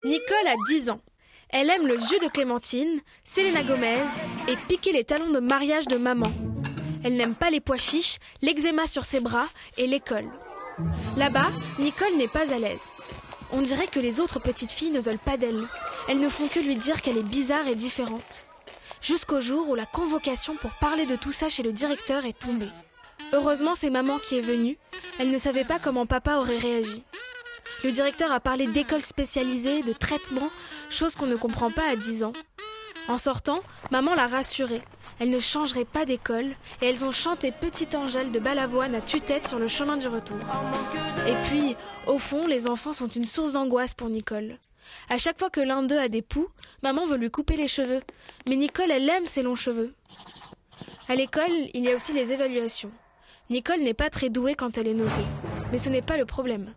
Nicole a 10 ans. Elle aime le jus de clémentine, Selena Gomez et piquer les talons de mariage de maman. Elle n'aime pas les pois chiches, l'eczéma sur ses bras et l'école. Là-bas, Nicole n'est pas à l'aise. On dirait que les autres petites filles ne veulent pas d'elle. Elles ne font que lui dire qu'elle est bizarre et différente. Jusqu'au jour où la convocation pour parler de tout ça chez le directeur est tombée. Heureusement, c'est maman qui est venue. Elle ne savait pas comment papa aurait réagi. Le directeur a parlé d'écoles spécialisées, de traitements, chose qu'on ne comprend pas à 10 ans. En sortant, maman l'a rassurée. Elle ne changerait pas d'école et elles ont chanté Petite Angèle de Balavoine à tue-tête sur le chemin du retour. Et puis, au fond, les enfants sont une source d'angoisse pour Nicole. À chaque fois que l'un d'eux a des poux, maman veut lui couper les cheveux. Mais Nicole, elle aime ses longs cheveux. À l'école, il y a aussi les évaluations. Nicole n'est pas très douée quand elle est notée. Mais ce n'est pas le problème.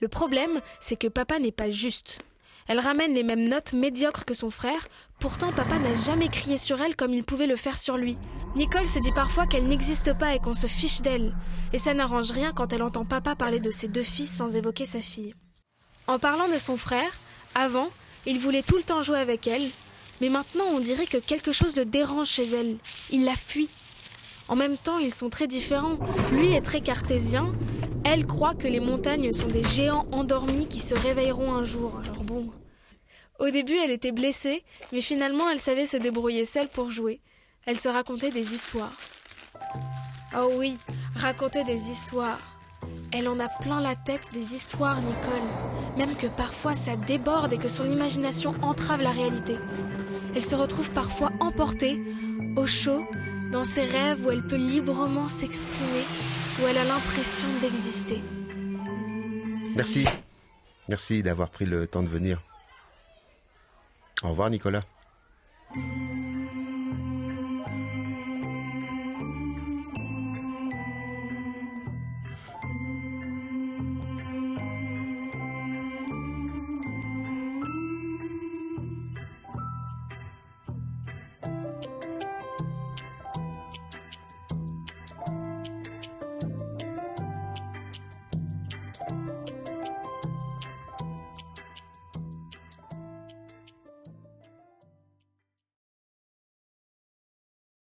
Le problème, c'est que papa n'est pas juste. Elle ramène les mêmes notes médiocres que son frère, pourtant papa n'a jamais crié sur elle comme il pouvait le faire sur lui. Nicole se dit parfois qu'elle n'existe pas et qu'on se fiche d'elle, et ça n'arrange rien quand elle entend papa parler de ses 2 fils sans évoquer sa fille. En parlant de son frère, avant, il voulait tout le temps jouer avec elle, mais maintenant on dirait que quelque chose le dérange chez elle. Il la fuit. En même temps, ils sont très différents. Lui est très cartésien. Elle croit que les montagnes sont des géants endormis qui se réveilleront un jour. Alors bon. Au début, elle était blessée, mais finalement, elle savait se débrouiller seule pour jouer. Elle se racontait des histoires. Oh oui, raconter des histoires. Elle en a plein la tête des histoires, Nicole. Même que parfois ça déborde et que son imagination entrave la réalité. Elle se retrouve parfois emportée, au chaud, dans ses rêves où elle peut librement s'exprimer, où elle a l'impression d'exister. Merci. Merci d'avoir pris le temps de venir. Au revoir, Nicolas.